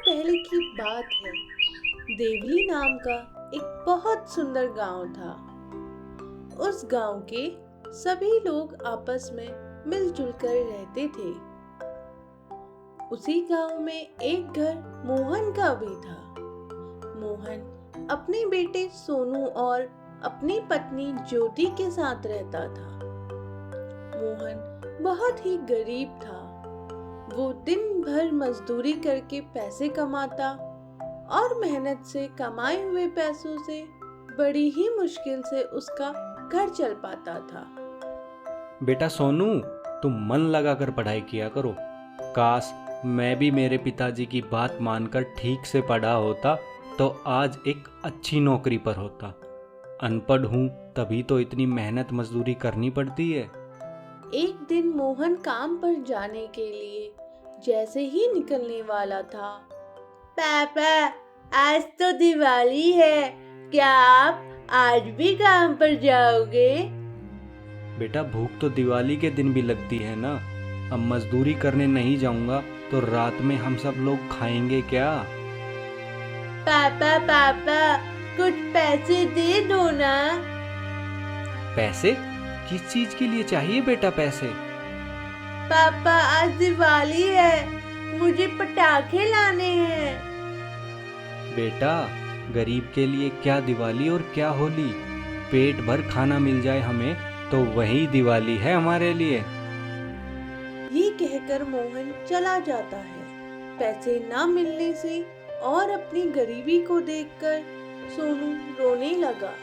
पहले की बात है। देवली नाम का एक बहुत सुंदर गांव था। उस गांव के सभी लोग आपस में मिलजुल कर रहते थे। उसी गांव में एक घर मोहन का भी था। मोहन अपने बेटे सोनू और अपनी पत्नी ज्योति के साथ रहता था। मोहन बहुत ही गरीब था। वो दिन भर मजदूरी करके पैसे कमाता और मेहनत से कमाए हुए पैसों से बड़ी ही मुश्किल से उसका घर चल पाता था। बेटा सोनू, तुम मन लगाकर पढ़ाई किया करो। काश मैं भी मेरे पिताजी की बात मानकर ठीक से पढ़ा होता तो आज एक अच्छी नौकरी पर होता। अनपढ़ हूँ तभी तो इतनी मेहनत मजदूरी करनी पड़ती है। एक दिन मोहन काम पर जाने के लिए जैसे ही निकलने वाला था, पापा आज तो दिवाली है, क्या आप आज भी काम पर जाओगे? बेटा भूख तो दिवाली के दिन भी लगती है ना। अब मजदूरी करने नहीं जाऊंगा तो रात में हम सब लोग खाएंगे क्या? पापा पापा कुछ पैसे दे दो ना। पैसे? किस चीज के लिए चाहिए बेटा पैसे? पापा आज दिवाली है, मुझे पटाखे लाने हैं। बेटा गरीब के लिए क्या दिवाली और क्या होली। पेट भर खाना मिल जाए हमें तो वही दिवाली है हमारे लिए। ये कहकर मोहन चला जाता है। पैसे ना मिलने से और अपनी गरीबी को देखकर सोनू रोने लगा।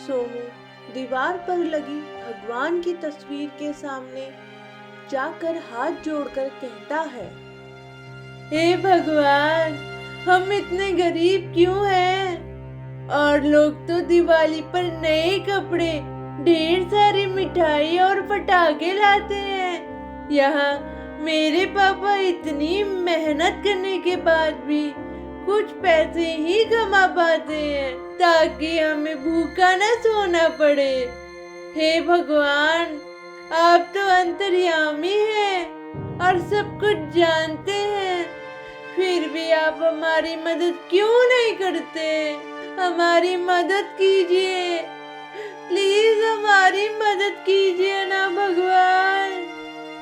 सोनू दीवार पर लगी भगवान की तस्वीर के सामने जाकर हाथ जोड़कर कहता है, हे भगवान, हम इतने गरीब क्यों हैं? और लोग तो दिवाली पर नए कपड़े, ढेर सारी मिठाई और पटाखे लाते हैं। यहाँ मेरे पापा इतनी मेहनत करने के बाद भी कुछ पैसे ही कमा पाते हैं ताकि हमें भूखा न सोना पड़े। हे भगवान, आप तो अंतर्यामी हैं और सब कुछ जानते हैं, फिर भी आप हमारी मदद क्यों नहीं करते? हमारी मदद कीजिए, प्लीज हमारी मदद कीजिए ना भगवान।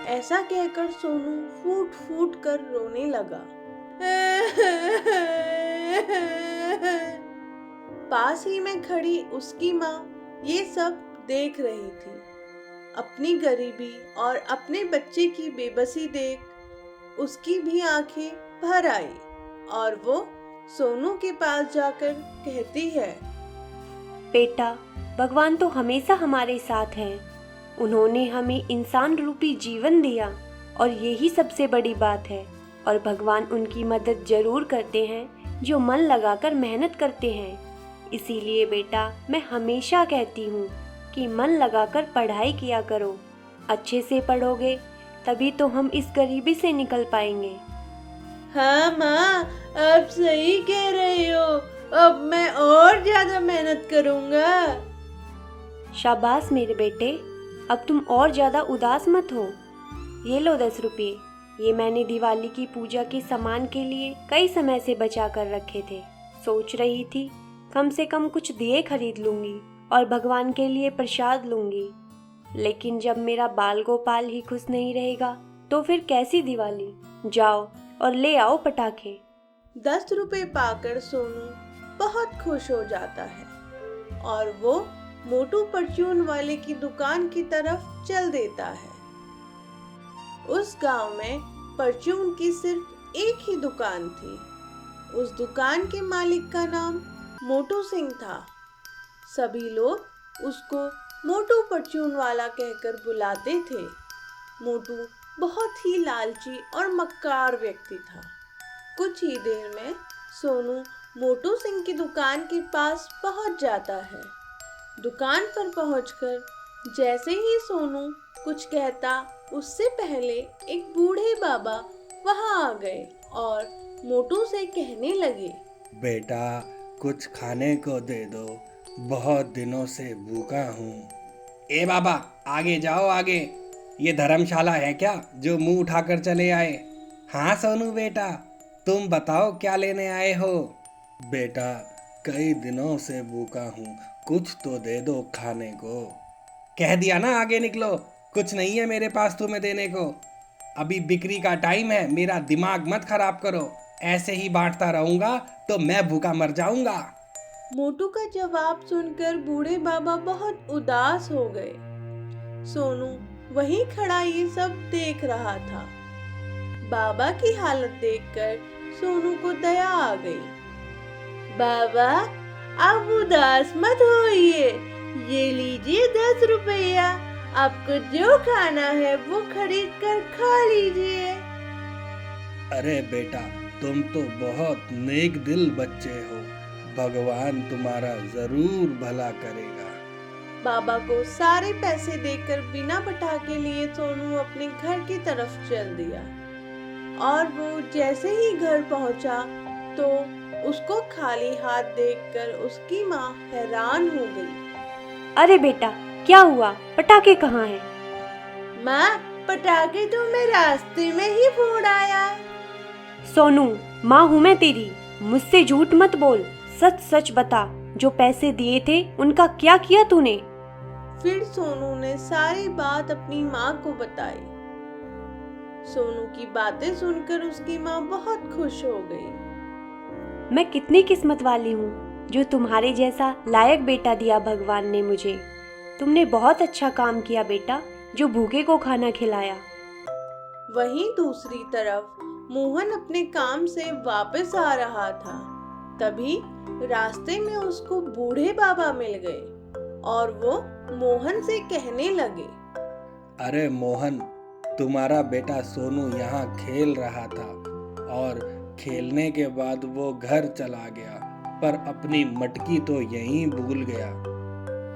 ऐसा कहकर सोनू फूट फूट कर रोने लगा। पास ही में खड़ी उसकी माँ ये सब देख रही थी। अपनी गरीबी और अपने बच्चे की बेबसी देख उसकी भी आंखें भर आई और वो सोनू के पास जाकर कहती है, बेटा भगवान तो हमेशा हमारे साथ हैं। उन्होंने हमें इंसान रूपी जीवन दिया और यही सबसे बड़ी बात है। और भगवान उनकी मदद जरूर करते हैं जो मन लगाकर मेहनत करते हैं। इसीलिए बेटा मैं हमेशा कहती हूँ कि मन लगाकर पढ़ाई किया करो। अच्छे से पढ़ोगे तभी तो हम इस गरीबी से निकल पाएंगे। हाँ माँ, आप सही कह रहे हो, अब मैं और ज्यादा मेहनत करूँगा। शाबाश मेरे बेटे, अब तुम और ज्यादा उदास मत हो। ये लो 10 रुपये, ये मैंने दिवाली की पूजा के सामान के लिए कई समय से बचा कर रखे थे। सोच रही थी कम से कम कुछ दिए खरीद लूंगी और भगवान के लिए प्रसाद लूंगी, लेकिन जब मेरा बाल गोपाल ही खुश नहीं रहेगा तो फिर कैसी दिवाली। जाओ और ले आओ पटाखे। 10 रुपए पाकर सोनू बहुत खुश हो जाता है और वो मोटू परचून वाले की दुकान की तरफ चल देता है। उस गांव में परचून की सिर्फ एक ही दुकान थी। उस दुकान के मालिक का नाम मोटू सिंह था। सभी लोग उसको मोटू परचून वाला कहकर बुलाते थे। मोटू बहुत ही लालची और मक्कार व्यक्ति था। कुछ ही देर में सोनू मोटू सिंह की दुकान के पास पहुंच जाता है। दुकान पर पहुंचकर जैसे ही सोनू कुछ कहता, उससे पहले एक बूढ़े बाबा वहां आ गए और मोटू से कहने लगे, बेटा कुछ खाने को दे दो, बहुत दिनों से भूखा हूँ। ए बाबा आगे जाओ आगे, ये धर्मशाला है क्या जो मुंह उठाकर चले आए? हाँ सोनू बेटा, तुम बताओ क्या लेने आए हो? बेटा, कई दिनों से भूखा हूँ, कुछ तो दे दो खाने को। कह दिया ना, आगे निकलो। कुछ नहीं है मेरे पास तुम्हें देने को। अभी बिक्री का टाइम है, मेरा दिमाग मत खराब करो। ऐसे ही बांटता रहूंगा तो मैं भूखा मर जाऊंगा। मोटू का जवाब सुनकर बूढ़े बाबा बहुत उदास हो गए। सोनू वहीं खड़ा ये सब देख रहा था। बाबा की हालत देखकर सोनू को दया आ गई। बाबा, आप उदास मत होइए, ये लीजिए 10 रुपया। आपको जो खाना है वो खरीद कर खा लीजिए। अरे बेटा, तुम तो बहुत नेक दिल बच्चे हो। भगवान तुम्हारा जरूर भला करेगा। बाबा को सारे पैसे देकर बिना पटाखे लिए सोनू अपने घर की तरफ चल दिया। और वो जैसे ही घर पहुंचा तो उसको खाली हाथ देखकर उसकी माँ हैरान हो गई। अरे बेटा, क्या हुआ? पटाखे कहाँ हैं? माँ, पटाखे तो मैं रास्ते में ही फोड़ आया। सोनू, माँ हूँ मैं तेरी, मुझसे झूठ मत बोल, सच सच बता, जो पैसे दिए थे उनका क्या किया तूने? फिर सोनू ने सारी बात अपनी माँ को बताई। सोनू की बातें सुनकर उसकी माँ बहुत खुश हो गई। मैं कितनी किस्मत वाली हूँ जो तुम्हारे जैसा लायक बेटा दिया भगवान ने मुझे। तुमने बहुत अच्छा काम किया बेटा, जो भूखे को खाना खिलाया। वहीं दूसरी तरफ मोहन अपने काम से वापस आ रहा था। तभी रास्ते में उसको बूढ़े बाबा मिल गए और वो मोहन से कहने लगे। अरे मोहन, तुम्हारा बेटा सोनू यहाँ खेल रहा था और खेलने के बाद वो घर चला गया, पर अपनी मटकी तो यहीं भूल गया।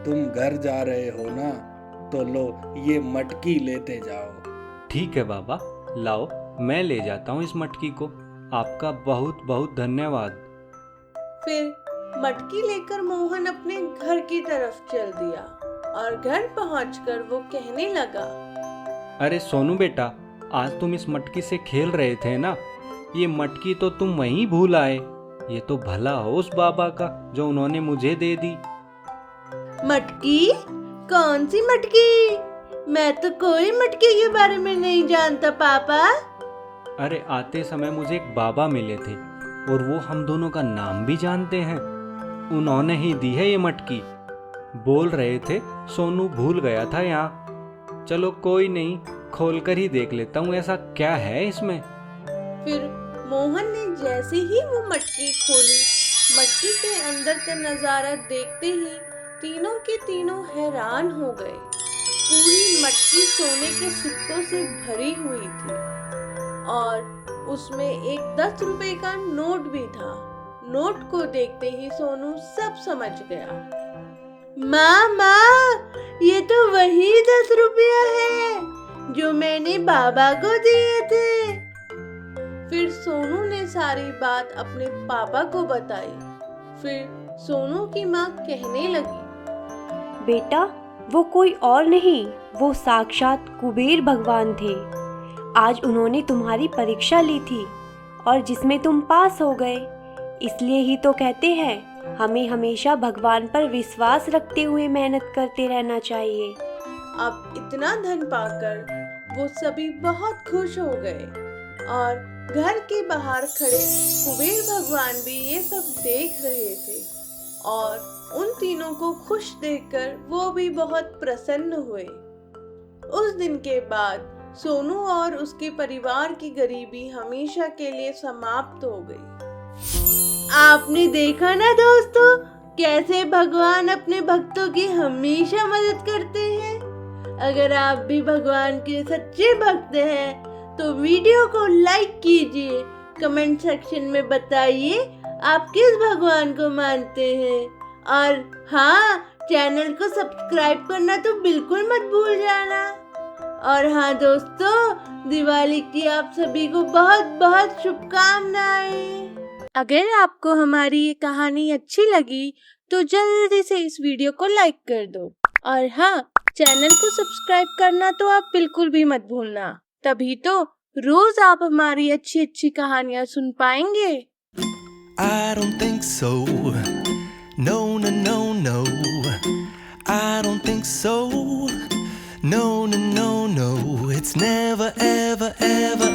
तुम घर जा रहे हो ना, तो लो ये मटकी लेते जाओ। ठीक है बाबा, लाओ मैं ले जाता हूँ इस मटकी को। आपका बहुत बहुत धन्यवाद। फिर मटकी लेकर मोहन अपने घर की तरफ चल दिया और घर पहुंचकर वो कहने लगा। अरे सोनू बेटा, आज तुम इस मटकी से खेल रहे थे ना, ये मटकी तो तुम वहीं भूल आए। ये तो भला हो उस बाबा का जो उन्होंने मुझे दे दी। मटकी? कौन सी मटकी? मैं तो कोई मटकी के बारे में नहीं जानता पापा। अरे आते समय मुझे एक बाबा मिले थे और वो हम दोनों का नाम भी जानते हैं। उन्होंने ही दी है ये मटकी। बोल रहे थे सोनू भूल गया था यहाँ। चलो कोई नहीं, खोल कर ही देख लेता हूँ ऐसा क्या है इसमें। फिर मोहन ने जैसे ही वो मटकी खोली, मटकी के अंदर का नजारा देखते ही तीनों के तीनों हैरान हो गए। पूरी मटकी सोने के सिक्कों से भरी हुई थी और उसमें एक 10 रुपए का नोट भी था। नोट को देखते ही सोनू सब समझ गया। माँ, ये तो वही 10 रुपया है जो मैंने बाबा को दिए थे। फिर सोनू ने सारी बात अपने पापा को बताई। फिर सोनू की माँ कहने लगी। बेटा, वो कोई और नहीं, वो साक्षात कुबेर भगवान थे। आज उन्होंने तुम्हारी परीक्षा ली थी और जिसमें तुम पास हो गए। इसलिए ही तो कहते हैं, हमें हमेशा भगवान पर विश्वास रखते हुए मेहनत करते रहना चाहिए। अब इतना धन पाकर वो सभी बहुत खुश हो गए और घर के बाहर खड़े कुबेर भगवान भी ये सब देख रहे थे और उन तीनों को खुश देखकर वो भी बहुत प्रसन्न हुए। उस दिन के बाद सोनू और उसके परिवार की गरीबी हमेशा के लिए समाप्त हो गई। आपने देखा ना दोस्तों, कैसे भगवान अपने भक्तों की हमेशा मदद करते हैं। अगर आप भी भगवान के सच्चे भक्त हैं तो वीडियो को लाइक कीजिए, कमेंट सेक्शन में बताइए आप किस भगवान को मानते हैं और हाँ, चैनल को सब्सक्राइब करना तो बिल्कुल मत भूल जाना। और हाँ दोस्तों, दिवाली की आप सभी को बहुत बहुत शुभकामनाएं। अगर आपको हमारी ये कहानी अच्छी लगी तो जल्दी से इस वीडियो को लाइक कर दो और हाँ, चैनल को सब्सक्राइब करना तो आप बिल्कुल भी मत भूलना। तभी तो रोज आप हमारी अच्छी अच्छी कहानियाँ सुन पाएंगे? I don't think so. No, no, no, no. I don't think so. No, no, no, no. It's never, ever, ever,